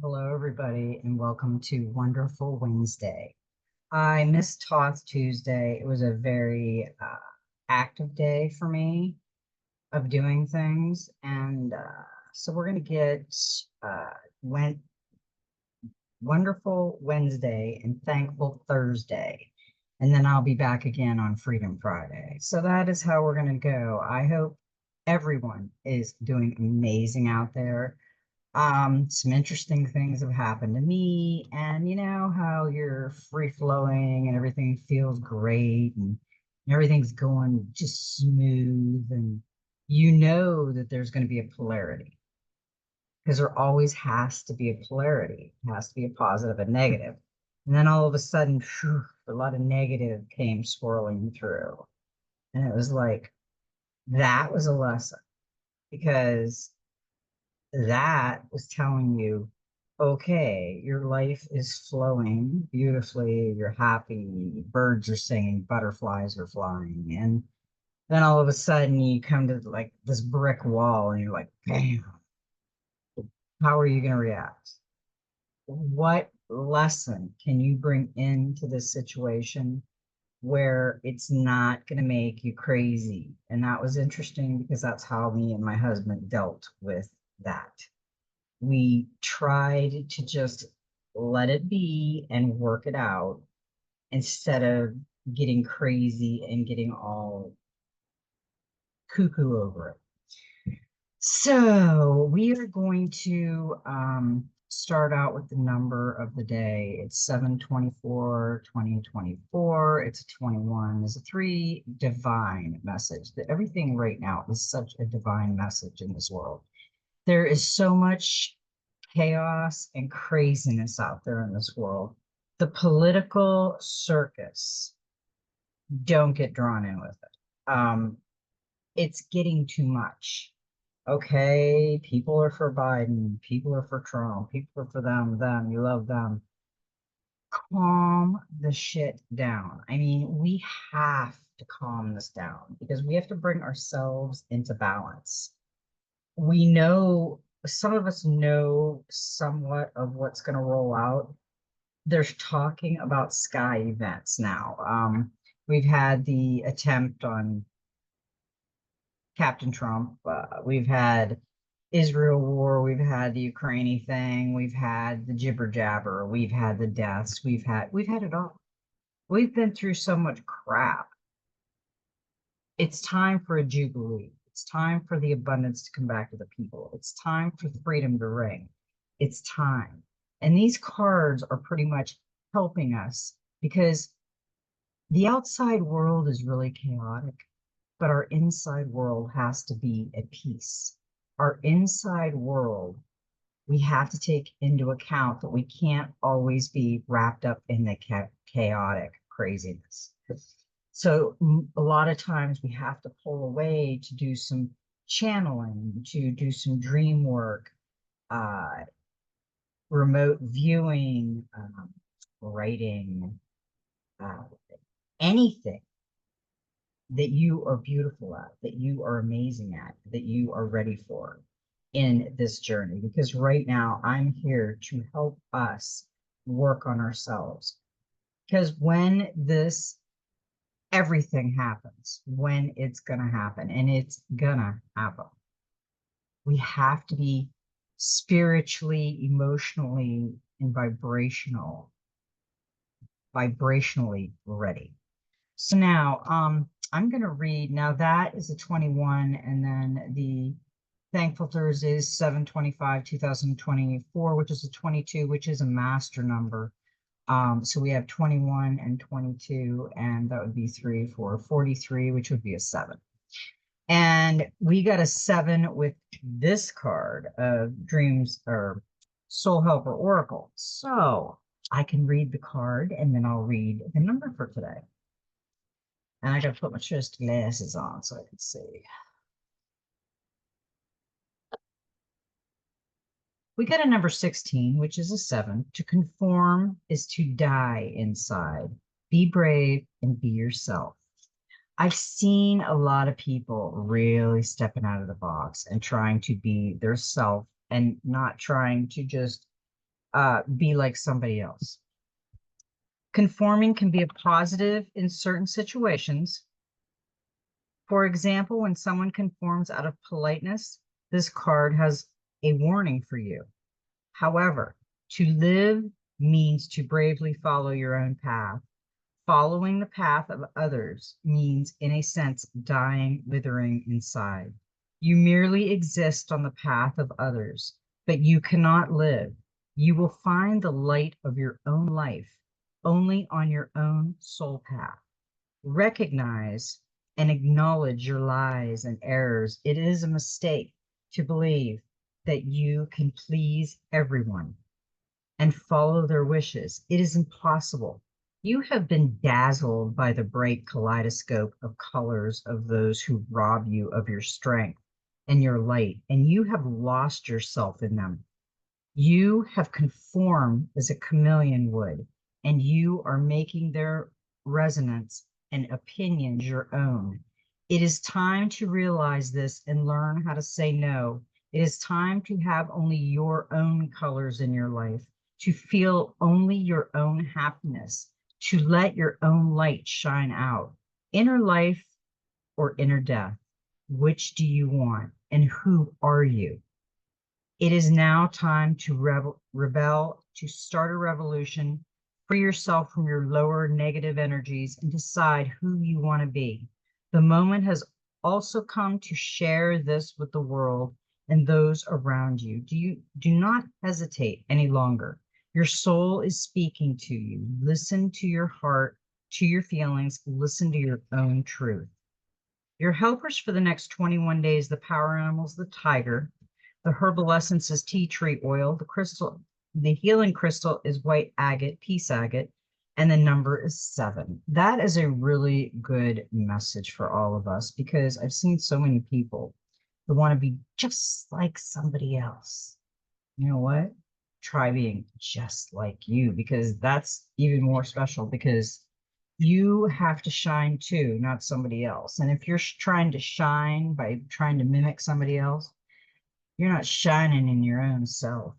Hello, everybody, and welcome to Wonderful Wednesday. I missed Thoth Tuesday. It was a very active day for me of doing things, and so we're going to get uh, went Wonderful Wednesday and Thankful Thursday, and then I'll be back again on Freedom Friday. So that is how we're going to go. I hope everyone is doing amazing out there. Some interesting things have happened to me, and you know how you're free flowing and everything feels great and everything's going just smooth, and you know that there's going to be a polarity because there always has to be a polarity. It has to be a positive and negative. And then all of a sudden, phew, a lot of negative came swirling through. And it was like, that was a lesson because that was telling you, okay, your life is flowing beautifully, you're happy, birds are singing, butterflies are flying, and then all of a sudden you come to like this brick wall and you're like, bam, how are you going to react? What lesson can you bring into this situation where it's not going to make you crazy? And that was interesting because that's how me and my husband dealt with that. We tried to just let it be and work it out instead of getting crazy and getting all cuckoo over it. So we are going to start out with the number of the day. It's 7/24, 2024. It's a 21. There's a 3 divine message. That everything right now is such a divine message in this world. There is so much chaos and craziness out there in this world. The political circus, don't get drawn in with it. It's getting too much. Okay, people are for Biden, people are for Trump, people are for them, you love them. Calm the shit down. I mean, we have to calm this down because we have to bring ourselves into balance. We know, some of us know somewhat of what's going to roll out. There's talking about sky events now. We've had the attempt on Captain Trump. We've had Israel war. We've had the Ukraine thing. We've had the jibber jabber. We've had the deaths. We've had it all. We've been through so much crap. It's time for a jubilee. It's time for the abundance to come back to the people. It's time for freedom to ring. It's time. And these cards are pretty much helping us because the outside world is really chaotic, but our inside world has to be at peace. Our inside world, we have to take into account that we can't always be wrapped up in the chaotic craziness. So a lot of times we have to pull away to do some channeling, to do some dream work, uh, remote viewing, writing, uh, anything that you are beautiful at, that you are amazing at, that you are ready for in this journey. Because right now I'm here to help us work on ourselves. Because when this everything happens, when it's gonna happen, and it's gonna happen, we have to be spiritually, emotionally, and vibrationally ready. So now, I'm going to read. Now that is a 21, and then the Thankful Thursday is 7/25, 2024, which is a 22, which is a master number. So we have 21 and 22, and that would be 3, 4, 43, which would be a 7. And we got a 7 with this card of Dreams or Soul Helper Oracle. So I can read the card and then I'll read the number for today. And I got to put my chest glasses on so I can see. We got a number 16, which is a 7. To conform is to die inside. Be brave and be yourself. I've seen a lot of people really stepping out of the box and trying to be their self and not trying to just be like somebody else. Conforming can be a positive in certain situations. For example, when someone conforms out of politeness, this card has a warning for you. However, to live means to bravely follow your own path. Following the path of others means, in a sense, dying, withering inside. You merely exist on the path of others, but you cannot live. You will find the light of your own life only on your own soul path. Recognize and acknowledge your lies and errors. It is a mistake to believe that you can please everyone and follow their wishes. It is impossible. You have been dazzled by the bright kaleidoscope of colors of those who rob you of your strength and your light, and you have lost yourself in them. You have conformed as a chameleon would, and you are making their resonance and opinions your own. It is time to realize this and learn how to say no. It is time to have only your own colors in your life, to feel only your own happiness, to let your own light shine out. Inner life or inner death? Which do you want? And who are you? It is now time to rebel, to start a revolution, free yourself from your lower negative energies, and decide who you want to be. The moment has also come to share this with the world and those around you. Do not hesitate any longer. Your soul is speaking to you. Listen to your heart, to your feelings, listen to your own truth. Your helpers for the next 21 days, the power animals, the tiger. The herbal essence is tea tree oil. The crystal, the healing crystal is white agate, peace agate, and the number is 7. That is a really good message for all of us because I've seen so many people who want to be just like somebody else. You know what? Try being just like you because that's even more special because you have to shine too, not somebody else. And if you're trying to shine by trying to mimic somebody else, you're not shining in your own self.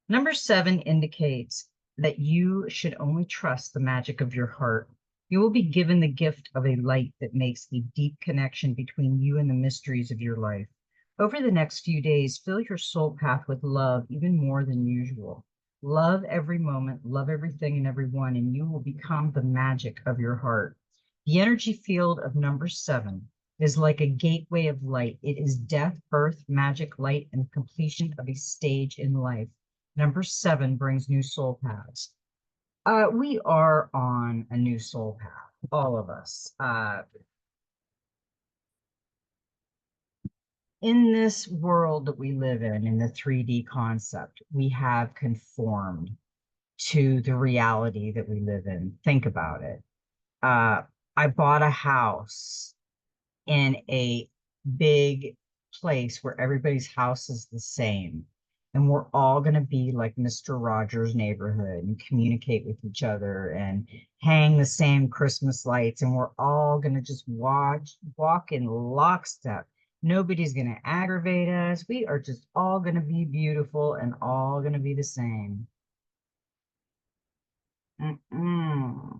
Number 7 indicates that you should only trust the magic of your heart. You will be given the gift of a light that makes a deep connection between you and the mysteries of your life. Over the next few days, fill your soul path with love even more than usual. Love every moment, love everything and everyone, and you will become the magic of your heart. The energy field of number 7 is like a gateway of light. It is death, birth, magic, light, and completion of a stage in life. Number 7 brings new soul paths. We are on a new soul path, all of us. In this world that we live in the 3D concept, we have conformed to the reality that we live in. Think about it. I bought a house in a big place where everybody's house is the same. And we're all going to be like Mr. Rogers' neighborhood and communicate with each other and hang the same Christmas lights. And we're all going to just walk in lockstep. Nobody's going to aggravate us. We are just all going to be beautiful and all going to be the same. Mm-mm.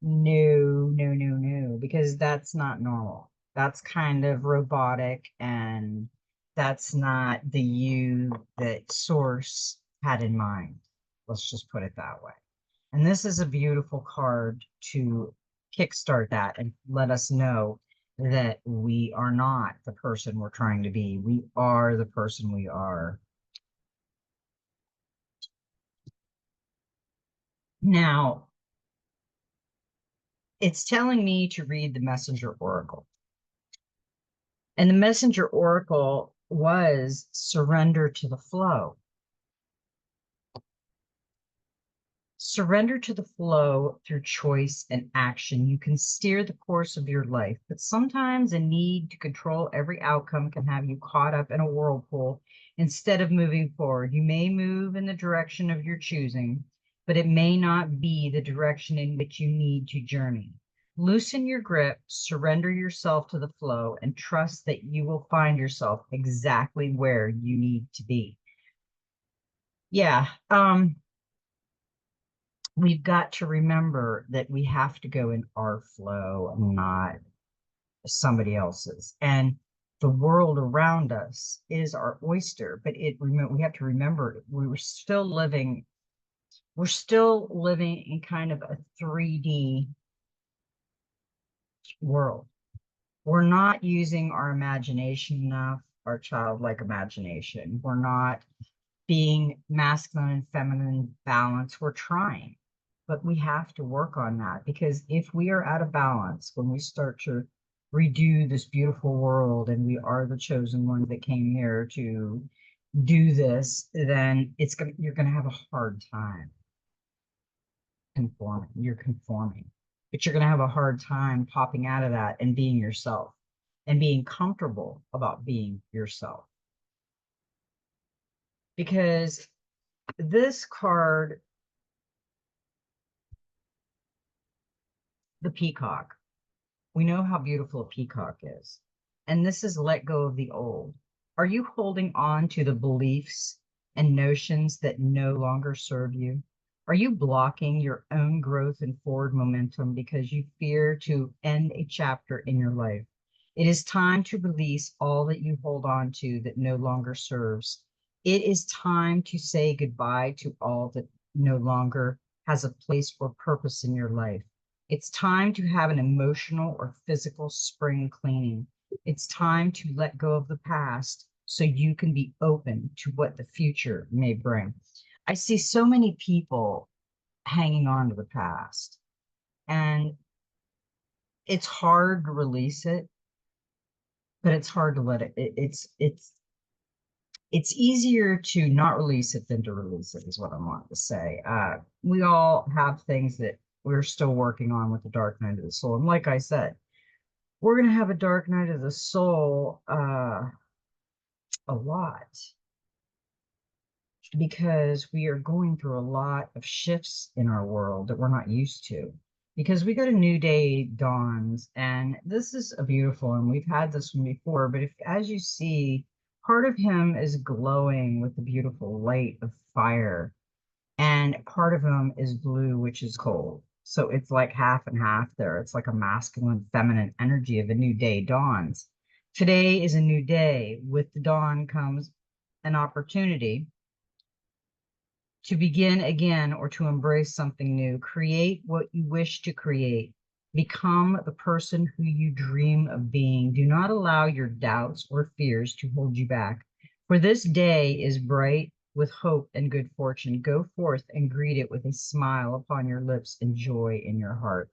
No, no, no, no, because that's not normal. That's kind of robotic, and that's not the you that Source had in mind. Let's just put it that way. And this is a beautiful card to kickstart that and let us know that we are not the person we're trying to be. We are the person we are. Now, it's telling me to read the Messenger Oracle. And the messenger oracle was surrender to the flow. Surrender to the flow through choice and action. You can steer the course of your life, but sometimes a need to control every outcome can have you caught up in a whirlpool instead of moving forward. You may move in the direction of your choosing, but it may not be the direction in which you need to journey. Loosen your grip, surrender yourself to the flow, and trust that you will find yourself exactly where you need to be. Yeah, we've got to remember that we have to go in our flow, not somebody else's. And the world around us is our oyster, but we have to remember we're still living in kind of a 3D world. We're not using our imagination enough, our childlike imagination. We're not being masculine and feminine balance. We're trying, but we have to work on that, because if we are out of balance, when we start to redo this beautiful world and we are the chosen ones that came here to do this, then you're gonna have a hard time conforming. You're conforming, but you're gonna have a hard time popping out of that and being yourself and being comfortable about being yourself. Because this card, the peacock, we know how beautiful a peacock is. And this is let go of the old. Are you holding on to the beliefs and notions that no longer serve you? Are you blocking your own growth and forward momentum because you fear to end a chapter in your life? It is time to release all that you hold on to that no longer serves. It is time to say goodbye to all that no longer has a place or purpose in your life. It's time to have an emotional or physical spring cleaning. It's time to let go of the past so you can be open to what the future may bring. I see so many people hanging on to the past, and it's hard to release it, but it's hard to let it's easier to not release it than to release it, is what I want to say. We all have things that we're still working on with the dark night of the soul. And like I said, we're going to have a dark night of the soul a lot, because we are going through a lot of shifts in our world that we're not used to. Because we got a new day dawns, and this is a beautiful one. We've had this one before, but if, as you see, part of him is glowing with the beautiful light of fire, and part of him is blue, which is cold. So it's like half and half there. It's like a masculine, feminine energy of a new day dawns. Today is a new day. With the dawn comes an opportunity to begin again or to embrace something new. Create what you wish to create. Become the person who you dream of being. Do not allow your doubts or fears to hold you back. For this day is bright with hope and good fortune. Go forth and greet it with a smile upon your lips and joy in your heart.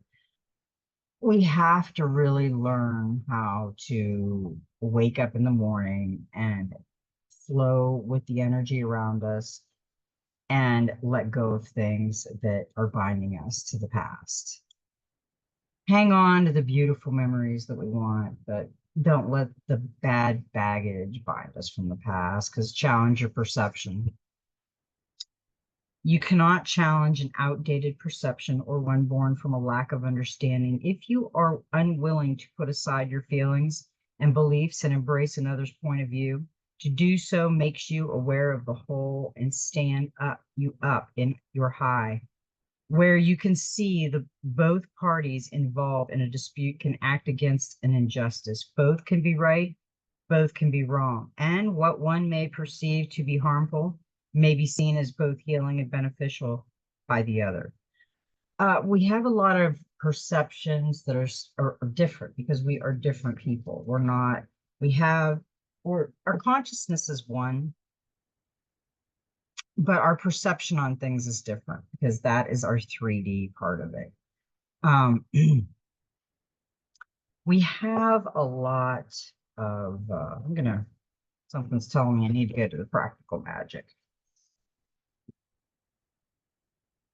We have to really learn how to wake up in the morning and flow with the energy around us and let go of things that are binding us to the past. Hang on to the beautiful memories that we want, but don't let the bad baggage bind us from the past, because challenge your perception. You cannot challenge an outdated perception or one born from a lack of understanding. If you are unwilling to put aside your feelings and beliefs and embrace another's point of view, to do so makes you aware of the whole and stand you up in your high, where you can see the both parties involved in a dispute can act against an injustice. Both can be right, both can be wrong, and what one may perceive to be harmful may be seen as both healing and beneficial by the other. We have a lot of perceptions that are different, because we are different people. We're not, we have, or our consciousness is one, but our perception on things is different, because that is our 3D part of it. We have a lot of, something's telling me I need to go to the practical magic.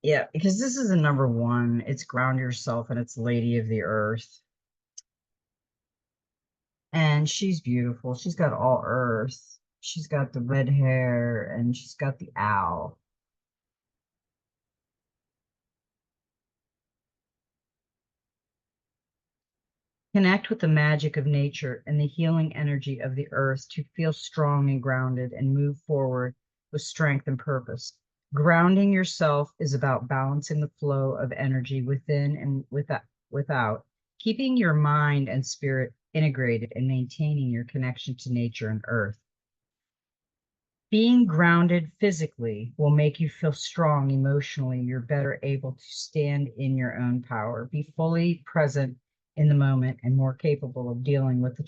Yeah, because this is a number one. It's ground yourself, and it's Lady of the Earth. And she's beautiful. She's got all earth. She's got the red hair, and she's got the owl. Connect with the magic of nature and the healing energy of the earth to feel strong and grounded and move forward with strength and purpose. Grounding yourself is about balancing the flow of energy within and without, keeping your mind and spirit integrated and maintaining your connection to nature and earth. Being grounded physically will make you feel strong emotionally. You're better able to stand in your own power, be fully present in the moment, and more capable of dealing with the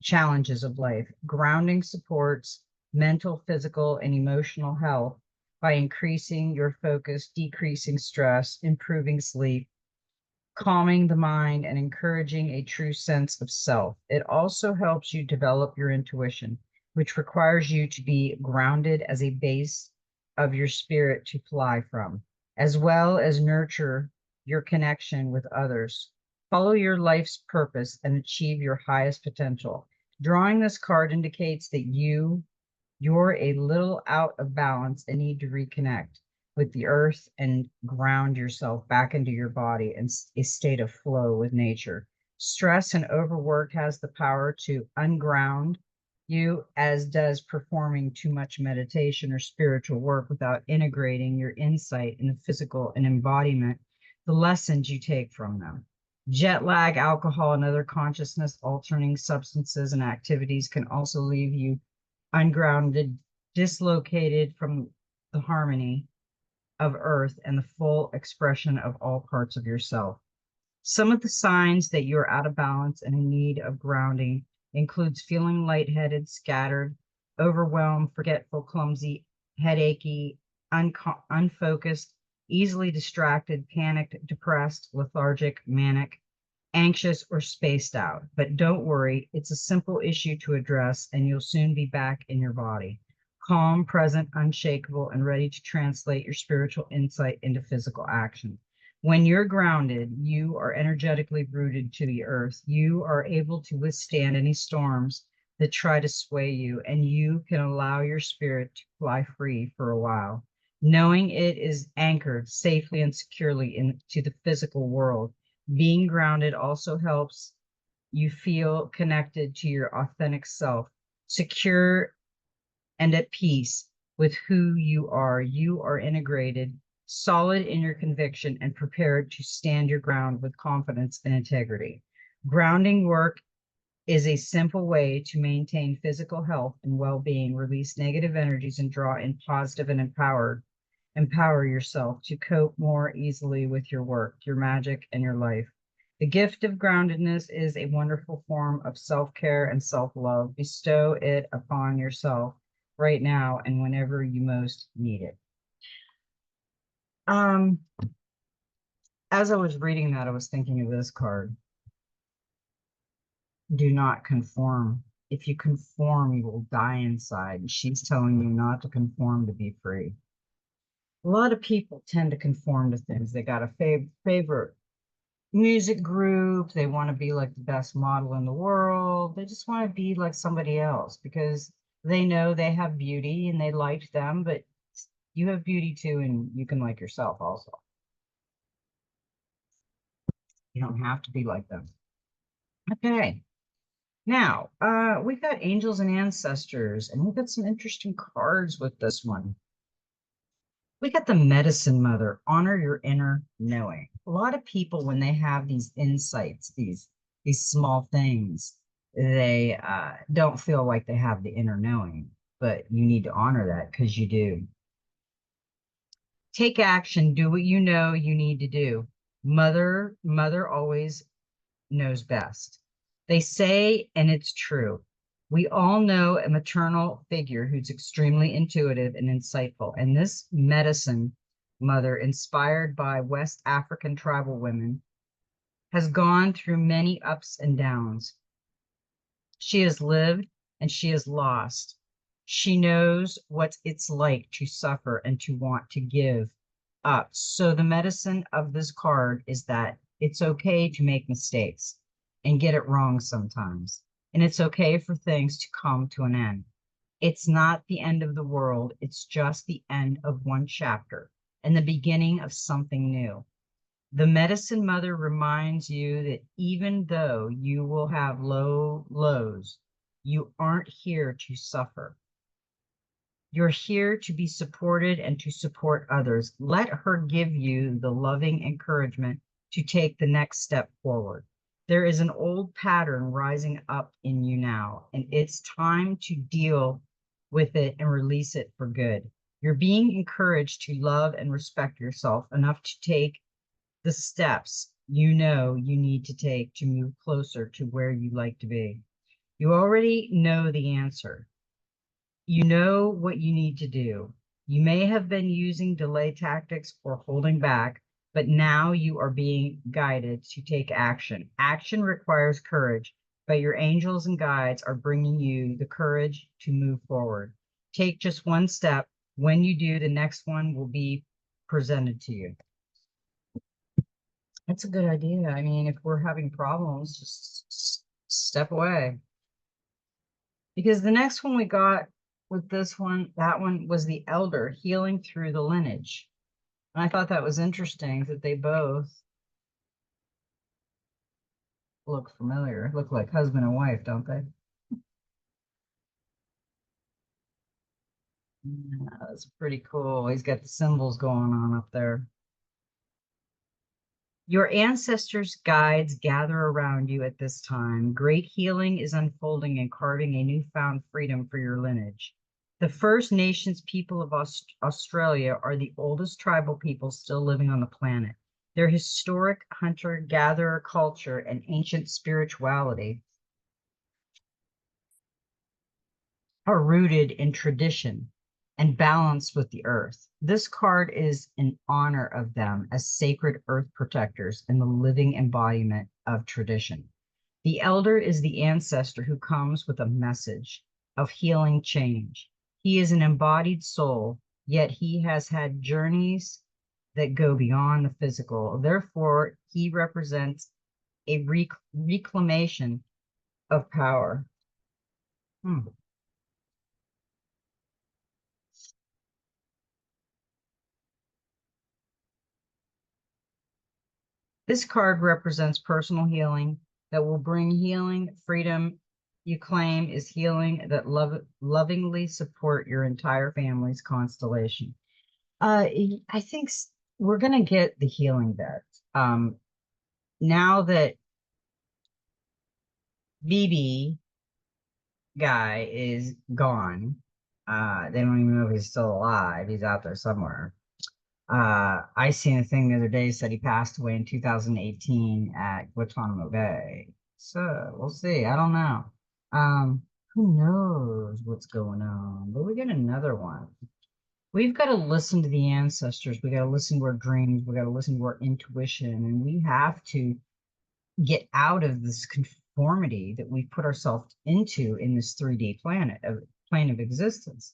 challenges of life. Grounding supports mental, physical, and emotional health by increasing your focus, decreasing stress, improving sleep, calming the mind, and encouraging a true sense of self. It also helps you develop your intuition, which requires you to be grounded as a base of your spirit to fly from, as well as nurture your connection with others. Follow your life's purpose and achieve your highest potential. Drawing this card indicates that you're a little out of balance and need to reconnect with the earth and ground yourself back into your body and a state of flow with nature. Stress and overwork has the power to unground you, as does performing too much meditation or spiritual work without integrating your insight in the physical and embodiment, the lessons you take from them. Jet lag, alcohol, and other consciousness altering substances and activities can also leave you ungrounded, dislocated from the harmony of earth and the full expression of all parts of yourself. Some of the signs that you're out of balance and in need of grounding includes feeling lightheaded, scattered, overwhelmed, forgetful, clumsy, headachy, unfocused, easily distracted, panicked, depressed, lethargic, manic, anxious, or spaced out. But don't worry, it's a simple issue to address, and you'll soon be back in your body, calm, present, unshakable, and ready to translate your spiritual insight into physical action. When you're grounded, you are energetically rooted to the earth. You are able to withstand any storms that try to sway you, and you can allow your spirit to fly free for a while, knowing it is anchored safely and securely into the physical world. Being grounded also helps you feel connected to your authentic self, secure and at peace with who you are. You are integrated, solid in your conviction, and prepared to stand your ground with confidence and integrity. Grounding work is a simple way to maintain physical health and well-being, release negative energies, and draw in positive and empower yourself to cope more easily with your work, your magic, and your life. The gift of groundedness is a wonderful form of self-care and self-love. Bestow it upon yourself right now and whenever you most need it. As I was reading that, I was thinking of this card. Do not conform. If you conform, you will die inside. And she's telling you not to conform to be free. A lot of people tend to conform to things. They got a favorite music group. They want to be like the best model in the world. They just want to be like somebody else because they know they have beauty and they like them, but you have beauty too, and you can like yourself also. You don't have to be like them. Okay. Now, we've got angels and ancestors, and we've got some interesting cards with this one. We got the medicine mother, honor your inner knowing. A lot of people, when they have these insights, these small things, they don't feel like they have the inner knowing, but you need to honor that because you do. Take action, do what you know you need to do. Mother always knows best. They say, and it's true, we all know a maternal figure who's extremely intuitive and insightful. And this medicine mother, inspired by West African tribal women, has gone through many ups and downs. She has lived and she has lost. She knows what it's like to suffer and to want to give up. So the medicine of this card is that it's okay to make mistakes and get it wrong sometimes. And it's okay for things to come to an end. It's not the end of the world. It's just the end of one chapter and the beginning of something new. The medicine mother reminds you that even though you will have low lows, you aren't here to suffer. You're here to be supported and to support others. Let her give you the loving encouragement to take the next step forward. There is an old pattern rising up in you now, and it's time to deal with it and release it for good. You're being encouraged to love and respect yourself enough to take the steps you know you need to take to move closer to where you like to be. You already know the answer. You know what you need to do. You may have been using delay tactics or holding back, but now you are being guided to take action. Action requires courage, but your angels and guides are bringing you the courage to move forward. Take just one step. When you do, the next one will be presented to you. That's a good idea. I mean, if we're having problems, just step away. Because the next one we got with this one, that one was the elder healing through the lineage. And I thought that was interesting that they both look familiar, look like husband and wife, don't they? Yeah, that's pretty cool. He's got the symbols going on up there. Your ancestors' guides gather around you at this time. Great healing is unfolding and carving a newfound freedom for your lineage. The First Nations people of Australia are the oldest tribal people still living on the planet. Their historic hunter-gatherer culture and ancient spirituality are rooted in tradition and balanced with the earth. This card is in honor of them as sacred earth protectors and the living embodiment of tradition. The elder is the ancestor who comes with a message of healing change. He is an embodied soul, yet he has had journeys that go beyond the physical. Therefore, he represents a reclamation of power. Hmm. This card represents personal healing that will bring healing, freedom you claim is healing that lovingly support your entire family's constellation. I think we're going to get the healing bit. Now that BB guy is gone, they don't even know if he's still alive. He's out there somewhere. I seen a thing the other day said he passed away in 2018 at Guantanamo Bay. So we'll see. I don't know. Who knows what's going on? But we get another one. We've got to listen to the ancestors. We got to listen to our dreams. We got to listen to our intuition, and we have to get out of this conformity that we put ourselves into in this 3D plane of existence.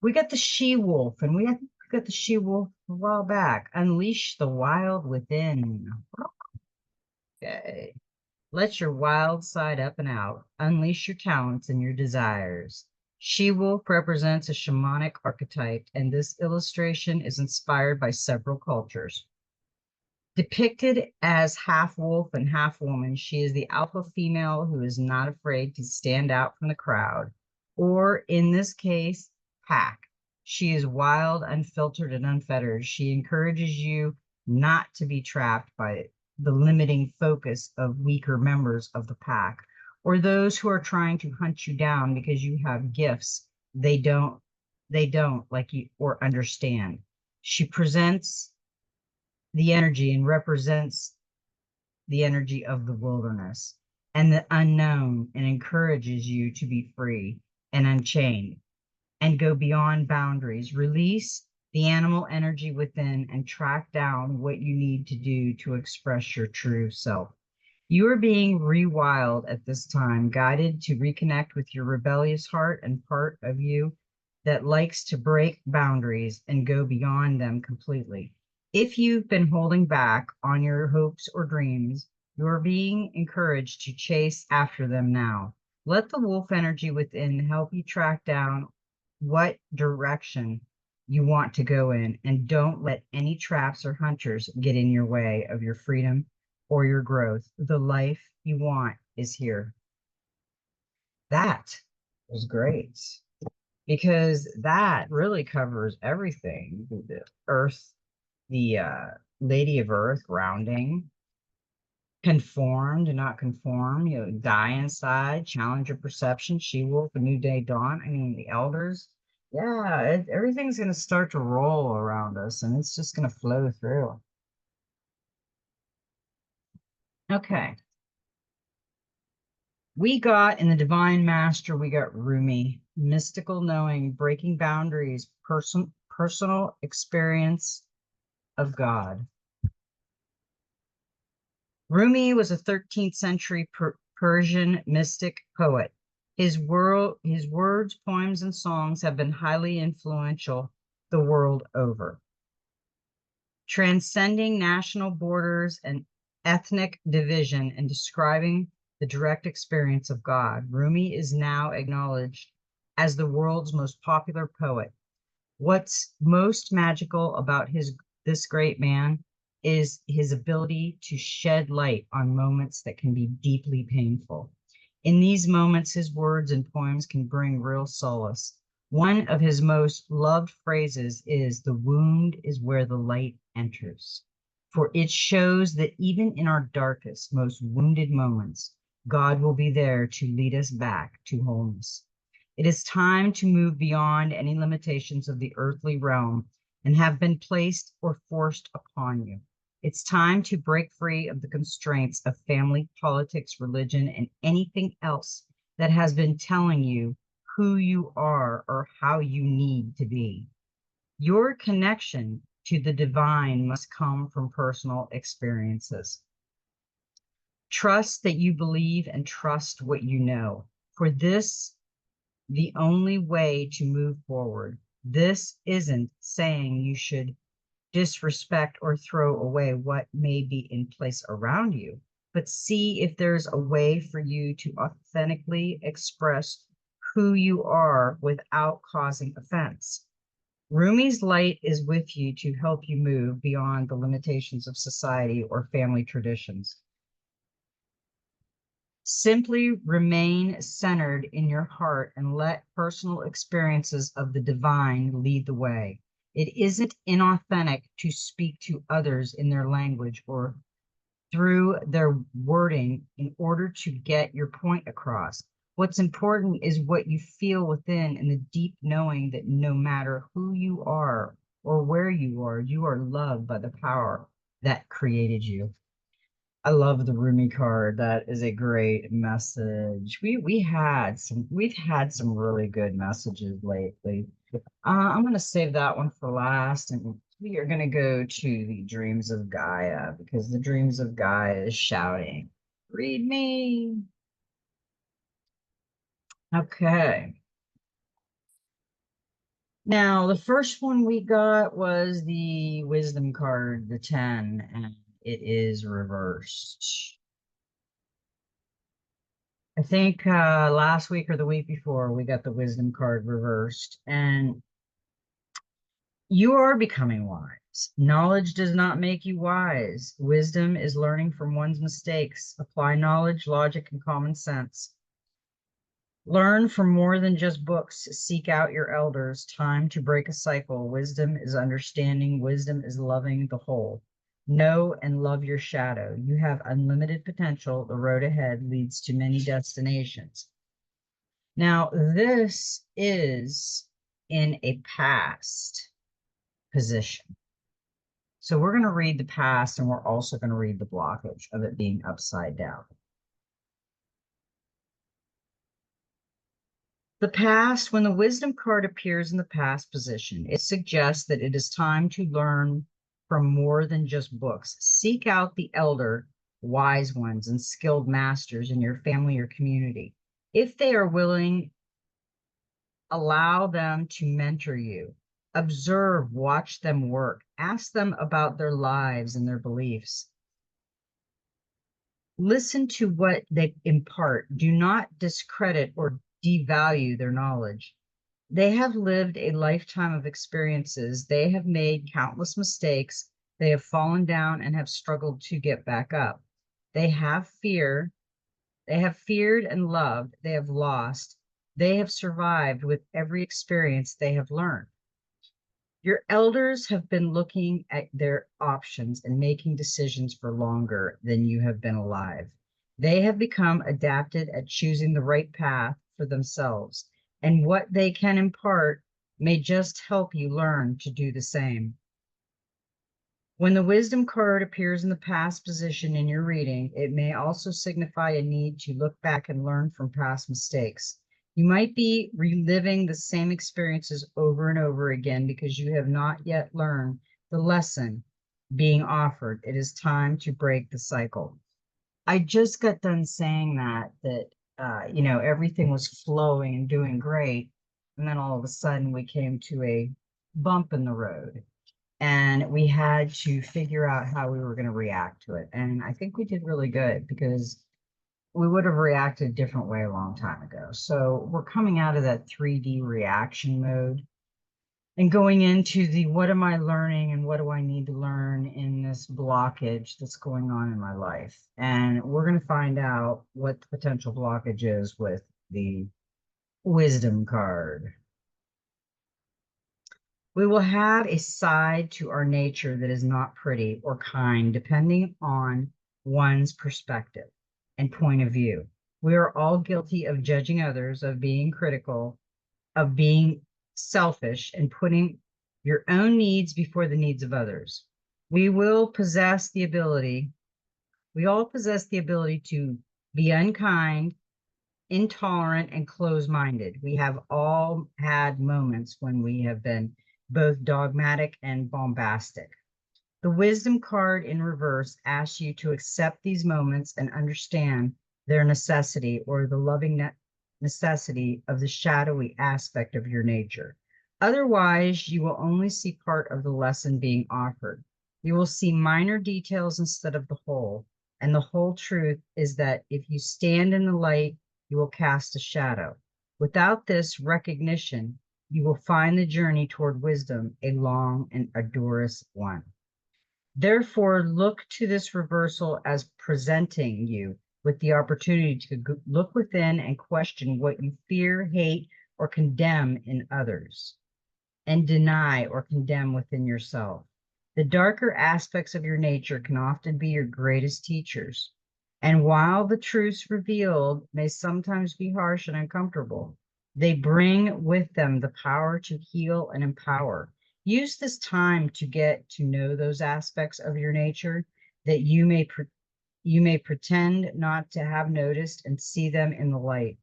We got the she wolf, and we got the she wolf a while back. Unleash the wild within. Okay. Let your wild side up and out. Unleash your talents and your desires. She wolf represents a shamanic archetype, and this illustration is inspired by several cultures. Depicted as half wolf and half woman, she is the alpha female who is not afraid to stand out from the crowd, or in this case, pack. She is wild, unfiltered, and unfettered. She encourages you not to be trapped by the limiting focus of weaker members of the pack, or those who are trying to hunt you down because you have gifts they don't like you or understand. She presents the energy and represents the energy of the wilderness and the unknown and encourages you to be free and unchained and go beyond boundaries. Release the animal energy within and track down what you need to do to express your true self. You are being rewild at this time, guided to reconnect with your rebellious heart and part of you that likes to break boundaries and go beyond them completely. If you've been holding back on your hopes or dreams, you're being encouraged to chase after them now. Let the wolf energy within help you track down what direction you want to go in, and don't let any traps or hunters get in your way of your freedom or your growth. The life you want is here. That was great because that really covers everything. The earth, the lady of earth, grounding, conform, do not conform, die inside, challenge your perception, she wolf, a new day dawn. I mean, the elders, yeah, everything's going to start to roll around us and it's just going to flow through. Okay. We got in the Divine Master, we got Rumi, mystical knowing, breaking boundaries, personal experience of God. Rumi was a 13th century Persian mystic poet. His words, poems, and songs have been highly influential the world over. Transcending national borders and ethnic division and describing the direct experience of God, Rumi is now acknowledged as the world's most popular poet. What's most magical about this great man is his ability to shed light on moments that can be deeply painful. In these moments, his words and poems can bring real solace. One of his most loved phrases is, "The wound is where the light enters," for it shows that even in our darkest, most wounded moments, God will be there to lead us back to wholeness. It is time to move beyond any limitations of the earthly realm and have been placed or forced upon you. It's time to break free of the constraints of family, politics, religion, and anything else that has been telling you who you are or how you need to be. Your connection to the divine must come from personal experiences. Trust that you believe and trust what you know. For this the only way to move forward. This isn't saying you should disrespect or throw away what may be in place around you, but see if there's a way for you to authentically express who you are without causing offense. Rumi's light is with you to help you move beyond the limitations of society or family traditions. Simply remain centered in your heart and let personal experiences of the divine lead the way. It isn't inauthentic to speak to others in their language or through their wording in order to get your point across. What's important is what you feel within and the deep knowing that no matter who you are or where you are loved by the power that created you. I love the Rumi card. That is a great message. We've had some really good messages lately. I'm gonna save that one for last, and we are gonna go to the Dreams of Gaia because the Dreams of Gaia is shouting, "Read me." Okay. Now the first one we got was the Wisdom card, the 10, and it is reversed. I think last week or the week before, we got the wisdom card reversed, and you are becoming wise. Knowledge does not make you wise. Wisdom is learning from one's mistakes. Apply knowledge, logic, and common sense. Learn from more than just books. Seek out your elders. Time to break a cycle. Wisdom is understanding. Wisdom is loving the whole. Know and love your shadow. You have unlimited potential. The road ahead leads to many destinations. Now, this is in a past position. So we're going to read the past and we're also going to read the blockage of it being upside down. The past, when the wisdom card appears in the past position, it suggests that it is time to learn from more than just books. Seek out the elder, wise ones, and skilled masters in your family or community. If they are willing, allow them to mentor you. Observe, watch them work, ask them about their lives and their beliefs. Listen to what they impart. Do not discredit or devalue their knowledge. They have lived a lifetime of experiences. They have made countless mistakes. They have fallen down and have struggled to get back up. They have fear. They have feared and loved. They have lost. They have survived with every experience they have learned. Your elders have been looking at their options and making decisions for longer than you have been alive. They have become adapted at choosing the right path for themselves, and what they can impart may just help you learn to do the same. When the wisdom card appears in the past position in your reading, it may also signify a need to look back and learn from past mistakes. You might be reliving the same experiences over and over again because you have not yet learned the lesson being offered. It is time to break the cycle. I just got done saying that everything was flowing and doing great. And then all of a sudden we came to a bump in the road and we had to figure out how we were going to react to it. And I think we did really good because we would have reacted a different way a long time ago. So we're coming out of that 3D reaction mode and going into the what am I learning and what do I need to learn in this blockage that's going on in my life. And we're going to find out what the potential blockage is with the wisdom card. We will have a side to our nature that is not pretty or kind, depending on one's perspective and point of view. We are all guilty of judging others, of being critical, of being selfish, and putting your own needs before the needs of others. We all possess the ability to be unkind, intolerant, and closed-minded. We have all had moments when we have been both dogmatic and bombastic. The wisdom card in reverse asks you to accept these moments and understand their necessity, or the loving necessity of the shadowy aspect of your nature. Otherwise, you will only see part of the lesson being offered. You will see minor details instead of the whole. And the whole truth is that if you stand in the light, you will cast a shadow. Without this recognition, you will find the journey toward wisdom a long and arduous one. Therefore, look to this reversal as presenting you with the opportunity to look within and question what you fear, hate, or condemn in others, and deny or condemn within yourself. The darker aspects of your nature can often be your greatest teachers. And while the truths revealed may sometimes be harsh and uncomfortable, they bring with them the power to heal and empower. Use this time to get to know those aspects of your nature that you may pretend not to have noticed, and see them in the light.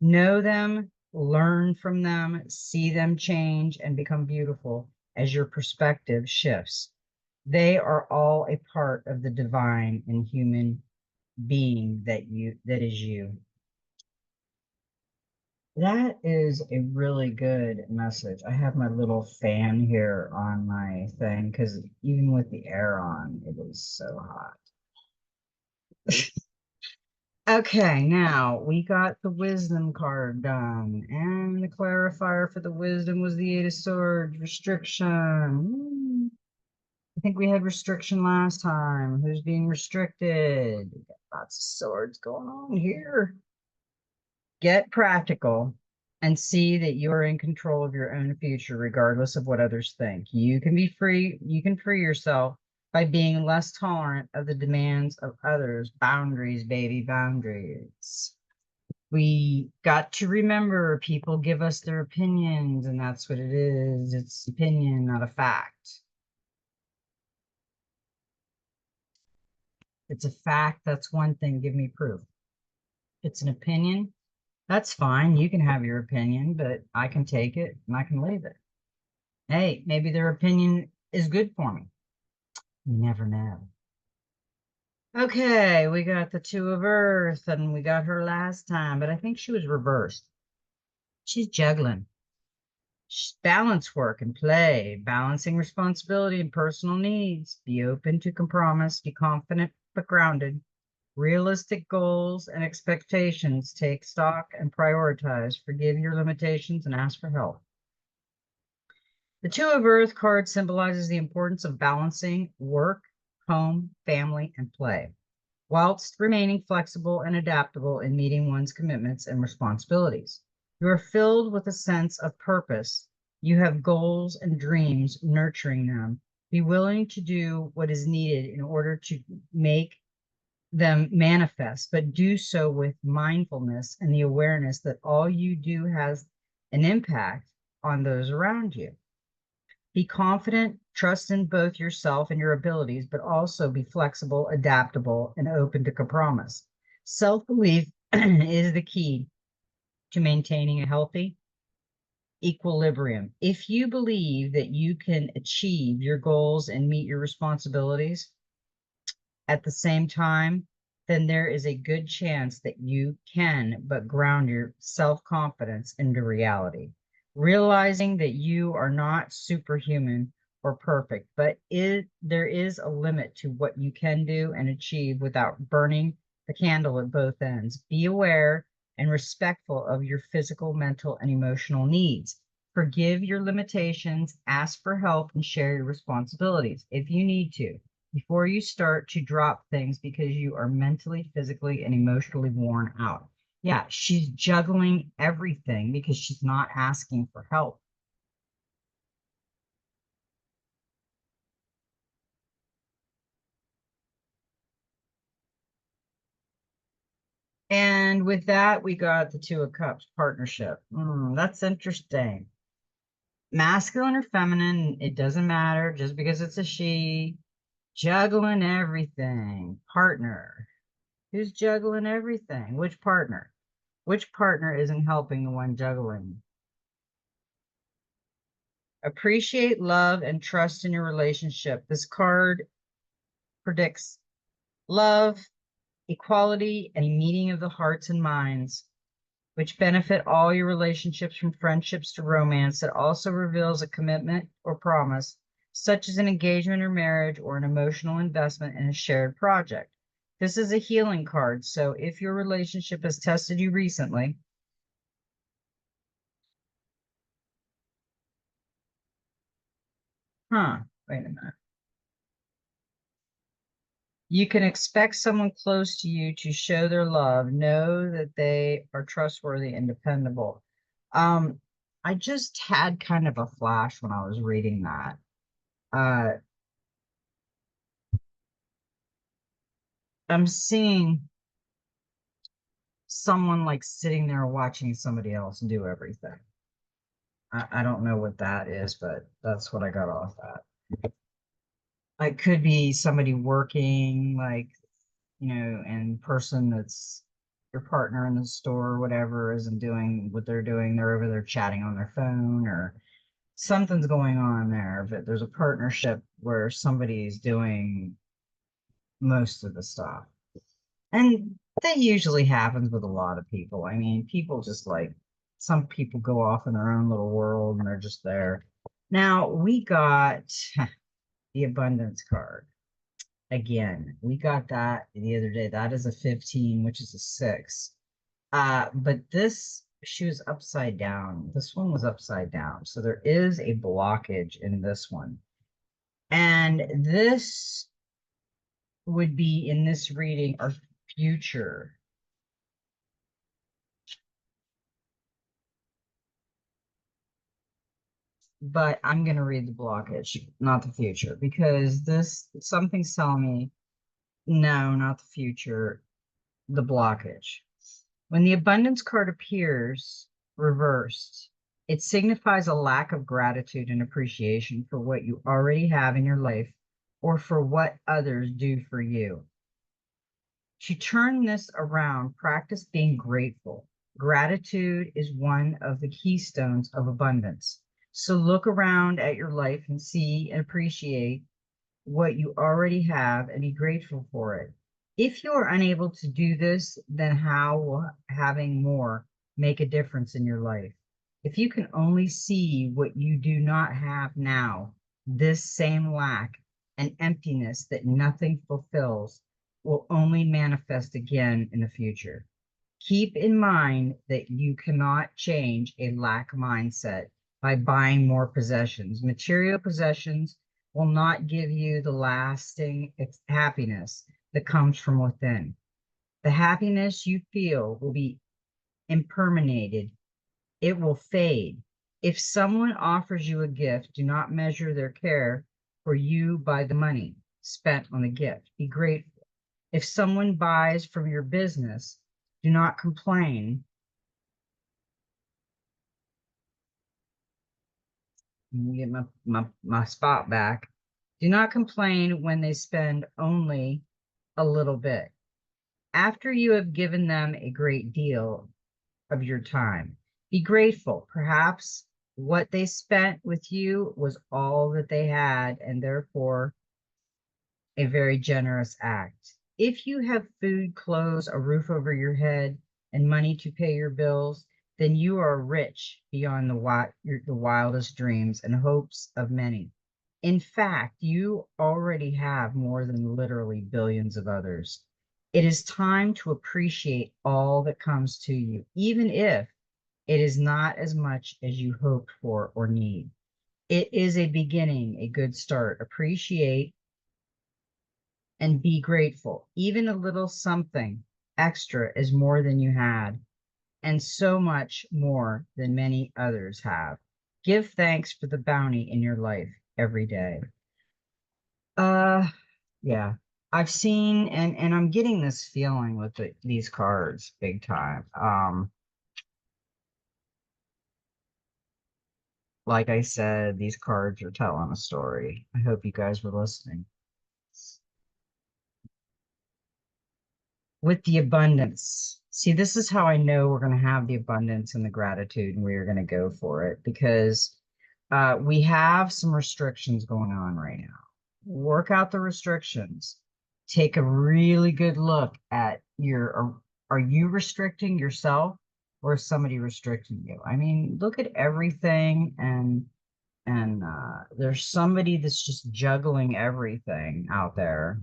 Know them, learn from them, see them change and become beautiful as your perspective shifts. They are all a part of the divine and human being that is you. That is a really good message. I have my little fan here on my thing because even with the air on, it is so hot. Okay, now we got the wisdom card done, and the clarifier for the wisdom was the Eight of Swords, restriction. I think we had restriction last time. Who's being restricted? We got lots of swords going on here. Get practical and see that you are in control of your own future, regardless of what others think. You can be free. You can free yourself by being less tolerant of the demands of others. Boundaries, baby, boundaries. We got to remember people give us their opinions, and that's what it is. It's opinion, not a fact. It's a fact. That's one thing. Give me proof. It's an opinion. That's fine. You can have your opinion, but I can take it and I can leave it. Hey, maybe their opinion is good for me. You never know. Okay, we got the Two of Earth, and we got her last time, but I think she was reversed. She's juggling. Balance work and play, balancing responsibility and personal needs. Be open to compromise, be confident but grounded. Realistic goals and expectations. Take stock and prioritize. Forgive your limitations and ask for help. The Two of Earth card symbolizes the importance of balancing work, home, family, and play, whilst remaining flexible and adaptable in meeting one's commitments and responsibilities. You are filled with a sense of purpose. You have goals and dreams, nurturing them. Be willing to do what is needed in order to make them manifest, but do so with mindfulness and the awareness that all you do has an impact on those around you. Be confident, trust in both yourself and your abilities, but also be flexible, adaptable, and open to compromise. Self belief is the key to maintaining a healthy equilibrium. If you believe that you can achieve your goals and meet your responsibilities at the same time, then there is a good chance that you can but ground your self confidence into reality. Realizing that you are not superhuman or perfect, but there is a limit to what you can do and achieve without burning the candle at both ends. Be aware and respectful of your physical, mental, and emotional needs. Forgive your limitations, ask for help, and share your responsibilities if you need to before you start to drop things because you are mentally, physically, and emotionally worn out. Yeah, she's juggling everything because she's not asking for help. And with that, we got the Two of Cups partnership. That's interesting. Masculine or feminine, it doesn't matter just because it's a she. Juggling everything. Partner. Who's juggling everything? Which partner? Which partner isn't helping the one juggling? Appreciate love and trust in your relationship. This card predicts love, equality, and a meeting of the hearts and minds, which benefit all your relationships from friendships to romance. It also reveals a commitment or promise, such as an engagement or marriage or an emotional investment in a shared project. This is a healing card. So if your relationship has tested you recently, wait a minute. You can expect someone close to you to show their love. Know that they are trustworthy and dependable. Um, I just had kind of a flash when I was reading that. Uh, I'm seeing someone like sitting there watching somebody else do everything. I don't know what that is, but that's what I got off that. It could be somebody working, like, and person that's your partner in the store or whatever isn't doing what they're doing. They're over there chatting on their phone or something's going on there, but there's a partnership where somebody's doing most of the stuff. And that usually happens with a lot of people. I mean, people just like some people go off in their own little world and they're just there. Now we got the abundance card. Again, we got that the other day. That is a 15, which is a 6. But this, she was upside down. This one was upside down. So there is a blockage in this one. And this would be in this reading our future. But I'm going to read the blockage, not the future, because this, something's telling me, no, not the future, the blockage. When the abundance card appears reversed, it signifies a lack of gratitude and appreciation for what you already have in your life or for what others do for you. To turn this around, practice being grateful. Gratitude is one of the keystones of abundance. So look around at your life and see and appreciate what you already have and be grateful for it. If you are unable to do this, then how will having more make a difference in your life? If you can only see what you do not have now, this same lack and emptiness that nothing fulfills, will only manifest again in the future. Keep in mind that you cannot change a lack mindset by buying more possessions. Material possessions will not give you the lasting happiness that comes from within. The happiness you feel will be impermeated, it will fade. If someone offers you a gift, do not measure their care for you by the money spent on the gift. Be grateful. If someone buys from your business, do not complain. Let me get my spot back. Do not complain when they spend only a little bit. After you have given them a great deal of your time, be grateful. Perhaps what they spent with you was all that they had, and therefore a very generous act. If you have food, clothes, a roof over your head, and money to pay your bills, then you are rich beyond the wildest dreams and hopes of many. In fact, you already have more than literally billions of others. It is time to appreciate all that comes to you, even if it is not as much as you hoped for or need. It is a beginning, a good start. Appreciate and be grateful. Even a little something extra is more than you had, and so much more than many others have. Give thanks for the bounty in your life every day. Uh, yeah. I've seen and I'm getting this feeling with these cards big time. Like I said, these cards are telling a story. I hope you guys were listening. With the abundance. See, this is how I know we're going to have the abundance and the gratitude, and we're going to go for it because we have some restrictions going on right now. Work out the restrictions. Take a really good look at are you restricting yourself or is somebody restricting you? I mean, look at everything and there's somebody that's just juggling everything out there.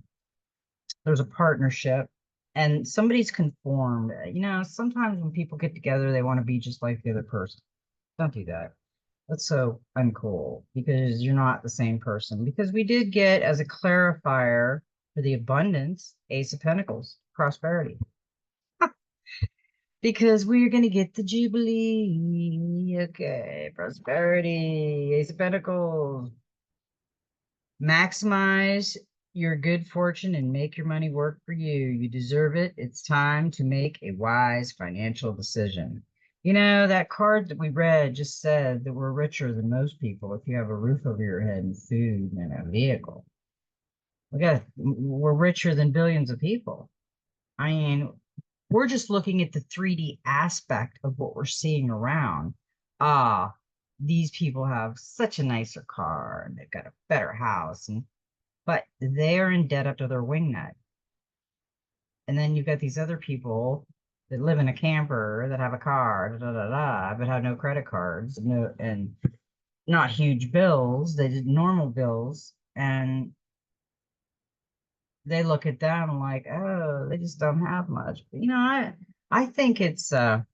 There's a partnership and somebody's conformed. Sometimes when people get together, they want to be just like the other person. Don't do that. That's so uncool because you're not the same person. Because we did get as a clarifier for the abundance, Ace of Pentacles, prosperity. Because we're going to get the Jubilee. Okay, prosperity, Ace of Pentacles. Maximize your good fortune and make your money work for you. You deserve it. It's time to make a wise financial decision. That card that we read just said that we're richer than most people if you have a roof over your head and food and a vehicle. We're richer than billions of people. I mean, we're just looking at the 3D aspect of what we're seeing around. Ah, these people have such a nicer car and they've got a better house, but they are in debt up to their wingnut. And then you've got these other people that live in a camper that have a car, but have no credit cards, and not huge bills. They did normal bills, and they look at them like, oh, they just don't have much. But, I think it's going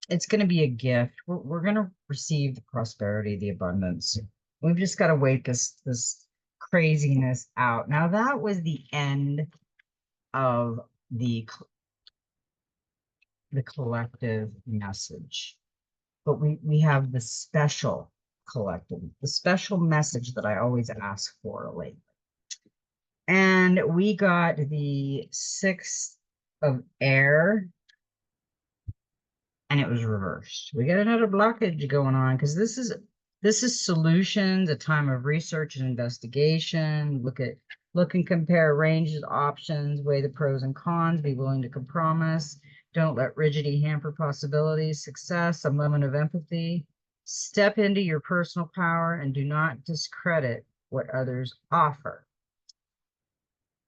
to be a gift. We're going to receive the prosperity, the abundance. We've just got to wait this craziness out. Now that was the end of the collective message, but we have the special collective, the special message that I always ask for lately. And we got the 6 of air, and it was reversed. We got another blockage going on because this is solutions, a time of research and investigation. Look and compare ranges, options, weigh the pros and cons, be willing to compromise. Don't let rigidity hamper possibilities, success, a moment of empathy. Step into your personal power and do not discredit what others offer.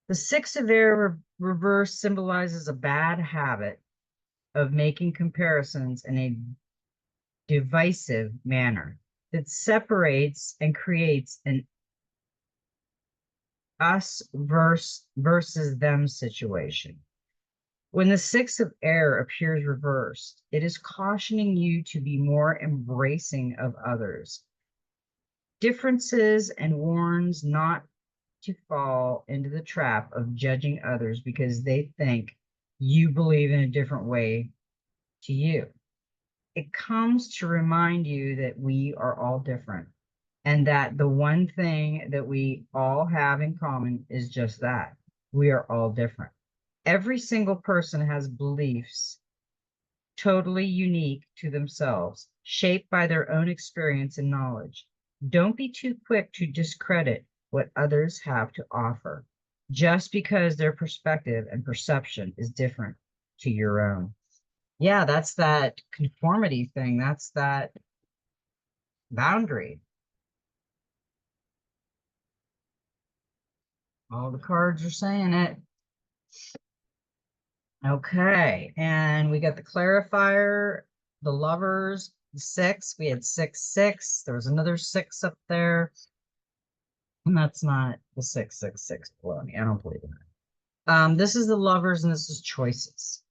The 6 of air reverse symbolizes a bad habit of making comparisons in a divisive manner that separates and creates an us versus them situation. When the six of air appears reversed, it is cautioning you to be more embracing of others' differences and warns not to fall into the trap of judging others because they think you believe in a different way to you. It comes to remind you that we are all different and that the one thing that we all have in common is just that we are all different. Every single person has beliefs totally unique to themselves, shaped by their own experience and knowledge. Don't be too quick to discredit what others have to offer just because their perspective and perception is different to your own. Yeah, that's that conformity thing. That's that boundary. All the cards are saying it. Okay, and we got the clarifier, the lovers, the six. We had 6, 6. There was another 6 up there. And that's not the 666 baloney. I don't believe in it. This is the lovers, and this is choices.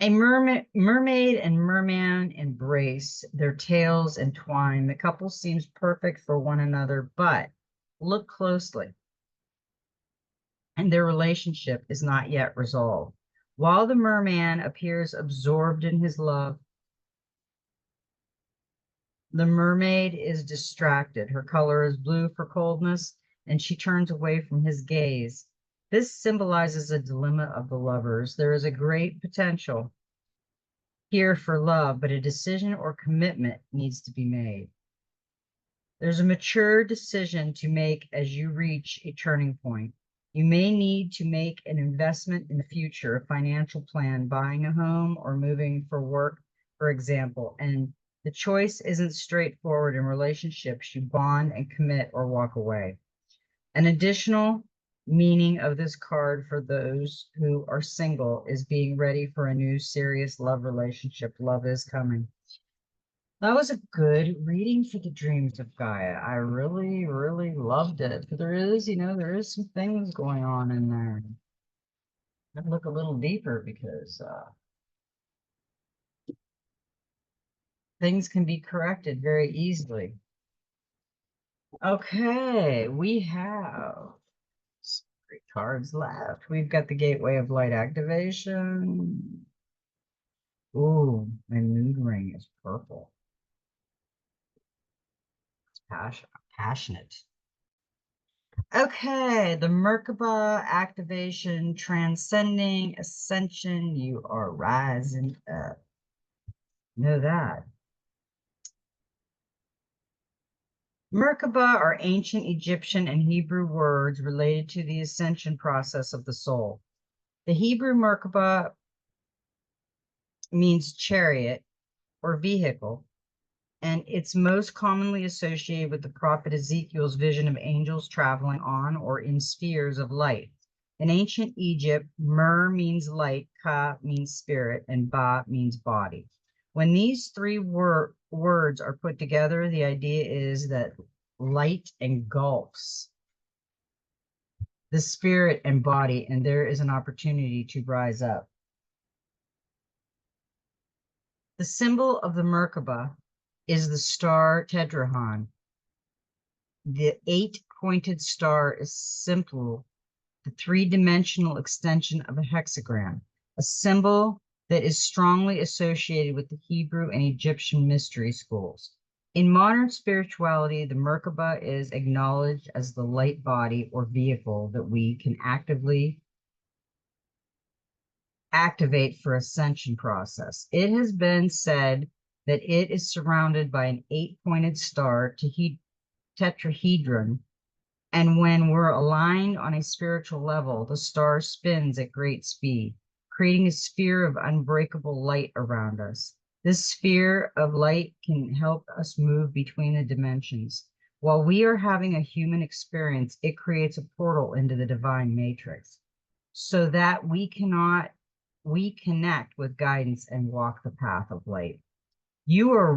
A mermaid and merman embrace, their tails entwine. The couple seems perfect for one another, but look closely, and their relationship is not yet resolved. While the merman appears absorbed in his love, the mermaid is distracted. Her color is blue for coldness, and she turns away from his gaze. This symbolizes a dilemma of the lovers. There is a great potential here for love, but a decision or commitment needs to be made. There's a mature decision to make as you reach a turning point. You may need to make an investment in the future, a financial plan, buying a home or moving for work, for example. And the choice isn't straightforward in relationships. You bond and commit or walk away. An additional meaning of this card for those who are single is being ready for a new serious love relationship. Love is coming. That was a good reading for the dreams of Gaia. I really, really loved it. But there is some things going on in there. I'd look a little deeper because things can be corrected very easily. Okay, we have 3 cards left. We've got the Gateway of Light activation. Ooh, my mood ring is purple. It's passionate. Okay, the Merkaba activation, transcending ascension. You are rising up. Know that. Merkaba are ancient Egyptian and Hebrew words related to the ascension process of the soul. The Hebrew Merkaba means chariot or vehicle, and it's most commonly associated with the prophet Ezekiel's vision of angels traveling on or in spheres of light. In ancient Egypt, Mer means light, Ka means spirit, and Ba means body. When these three words are put together, the idea is that light engulfs the spirit and body, and there is an opportunity to rise up. The symbol of the Merkaba is the star Tetrahan. The 8-pointed star is simple, the 3-dimensional extension of a hexagram, a symbol that is strongly associated with the Hebrew and Egyptian mystery schools. In modern spirituality, the Merkaba is acknowledged as the light body or vehicle that we can actively activate for ascension process. It has been said that it is surrounded by an 8-pointed star, tetrahedron, and when we're aligned on a spiritual level, the star spins at great speed, creating a sphere of unbreakable light around us. This sphere of light can help us move between the dimensions. While we are having a human experience, it creates a portal into the divine matrix so that we connect with guidance and walk the path of light. You are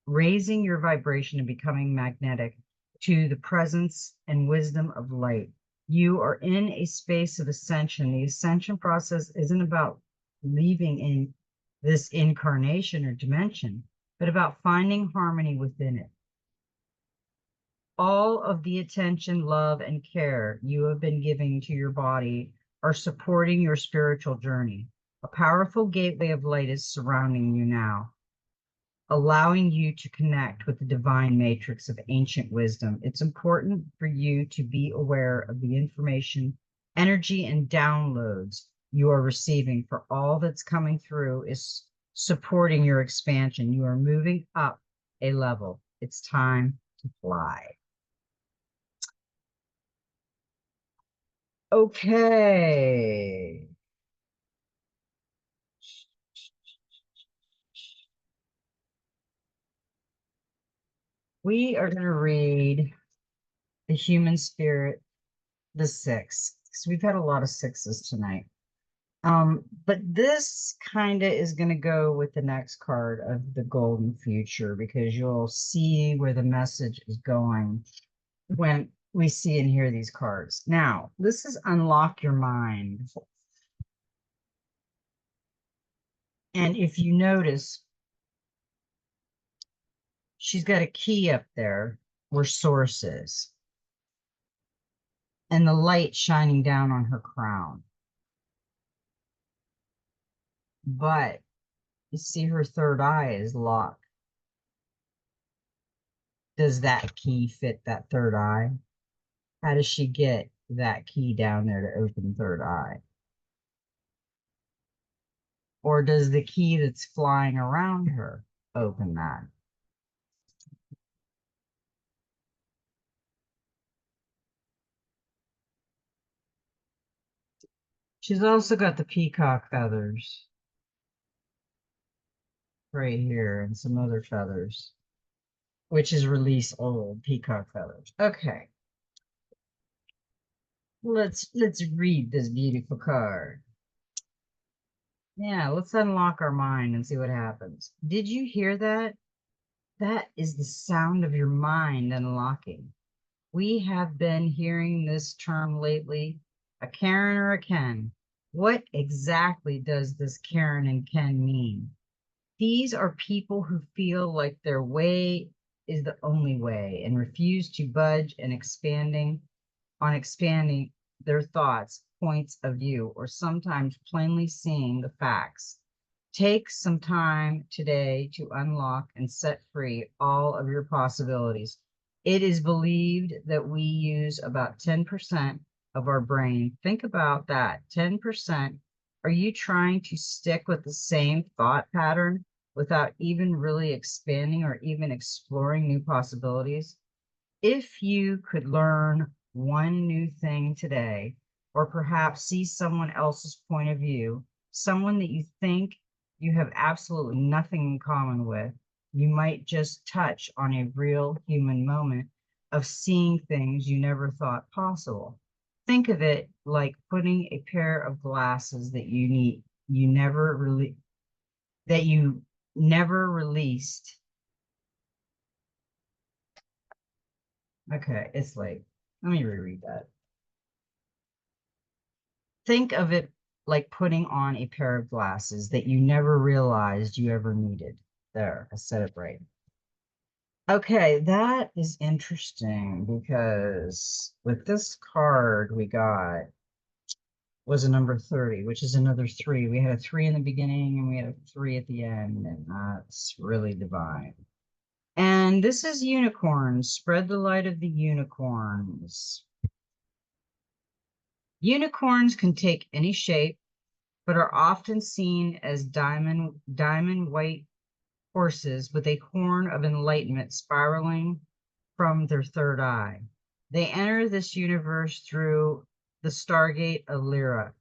raising your vibration and becoming magnetic to the presence and wisdom of light. You are in a space of ascension. The ascension process isn't about leaving in this incarnation or dimension, but about finding harmony within it. All of the attention, love, and care you have been giving to your body are supporting your spiritual journey. A powerful gateway of light is surrounding you now, allowing you to connect with the divine matrix of ancient wisdom. It's important for you to be aware of the information, energy, and downloads you are receiving, for all that's coming through is supporting your expansion. You are moving up a level. It's time to fly. Okay. We are going to read the human spirit, the six, because we've had a lot of sixes tonight. But this kind of is going to go with the next card of the golden future, because you'll see where the message is going when we see and hear these cards. Now, this is unlock your mind. And if you notice, she's got a key up there where source is, and the light shining down on her crown. But you see her third eye is locked. Does that key fit that third eye? How does she get that key down there to open third eye? Or does the key that's flying around her open that? She's also got the peacock feathers right here and some other feathers, which is release old peacock feathers. Okay. Let's read this beautiful card. Yeah, let's unlock our mind and see what happens. Did you hear that? That is the sound of your mind unlocking. We have been hearing this term lately, a Karen or a Ken. What exactly does this Karen and Ken mean? These are people who feel like their way is the only way and refuse to budge and expanding their thoughts, points of view, or sometimes plainly seeing the facts. Take some time today to unlock and set free all of your possibilities. It is believed that we use about 10% of our brain. Think about that, 10%. Are you trying to stick with the same thought pattern without even really expanding or even exploring new possibilities? If you could learn one new thing today, or perhaps see someone else's point of view, someone that you think you have absolutely nothing in common with, you might just touch on a real human moment of seeing things you never thought possible. Think of it like putting a pair of glasses that that you never released. Okay, it's late. Let me reread that. Think of it like putting on a pair of glasses that you never realized you ever needed. There, I said it right. Okay, that is interesting because with this card we got was a number 30, which is another three. We had a three in the beginning and we had a three at the end, and that's really divine. And this is unicorns. Spread the light of the unicorns. Unicorns can take any shape, but are often seen as diamond white horses with a horn of enlightenment spiraling from their third eye. They enter this universe through the Stargate of Lyra,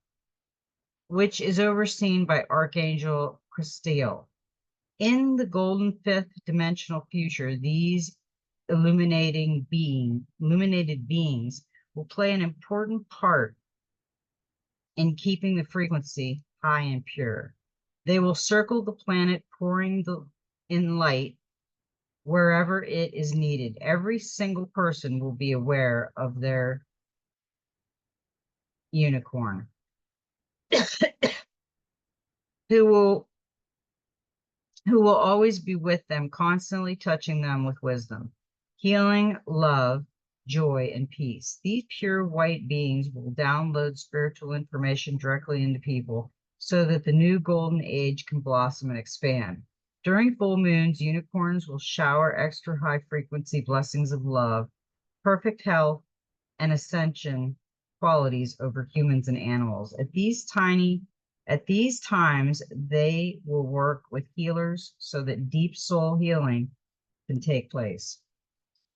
which is overseen by Archangel Christiel. In the golden fifth dimensional future, these illuminated beings will play an important part in keeping the frequency high and pure. They will circle the planet, pouring in light wherever it is needed. Every single person will be aware of their unicorn, who will always be with them, constantly touching them with wisdom, healing, love, joy, and peace. These pure white beings will download spiritual information directly into people so that the new golden age can blossom and expand. During full moons, unicorns will shower extra high frequency blessings of love, perfect health, and ascension qualities over humans and animals. At these times, they will work with healers so that deep soul healing can take place.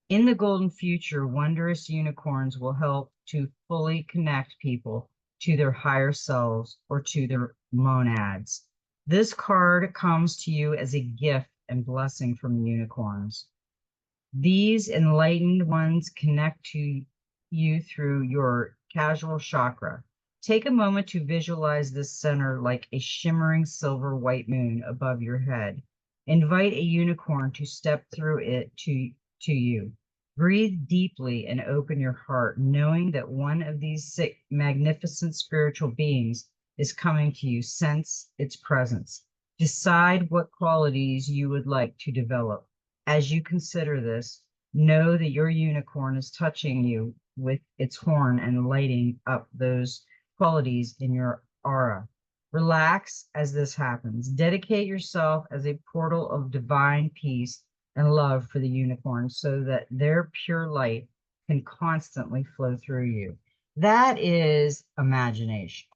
In the golden future, wondrous unicorns will help to fully connect people to their higher selves or to their monads. This card comes to you as a gift and blessing from the unicorns. These enlightened ones connect to you through your casual chakra. Take a moment to visualize this center like a shimmering silver white moon above your head. Invite a unicorn to step through it to you. Breathe deeply and open your heart, knowing that one of these magnificent spiritual beings is coming to you. Sense its presence. Decide what qualities you would like to develop. As you consider this, know that your unicorn is touching you with its horn and lighting up those qualities in your aura. Relax as this happens. Dedicate yourself as a portal of divine peace and love for the unicorn so that their pure light can constantly flow through you. That is imagination.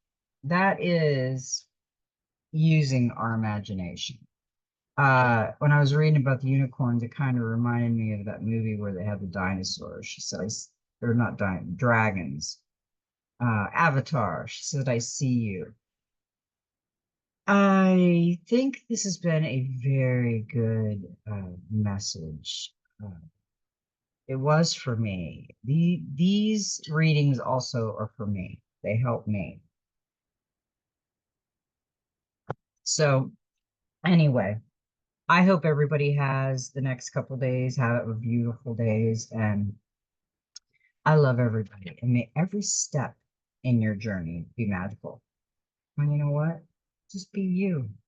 That is using our imagination. When I was reading about the unicorns, it kind of reminded me of that movie where they have the dinosaurs. She said, they're not dragons. Avatar. She said, I see you. I think this has been a very good message. It was for me. These readings also are for me. They help me. So anyway, I hope everybody has the next couple days, have a beautiful days, and I love everybody. And may every step in your journey be magical. And you know what? Just be you.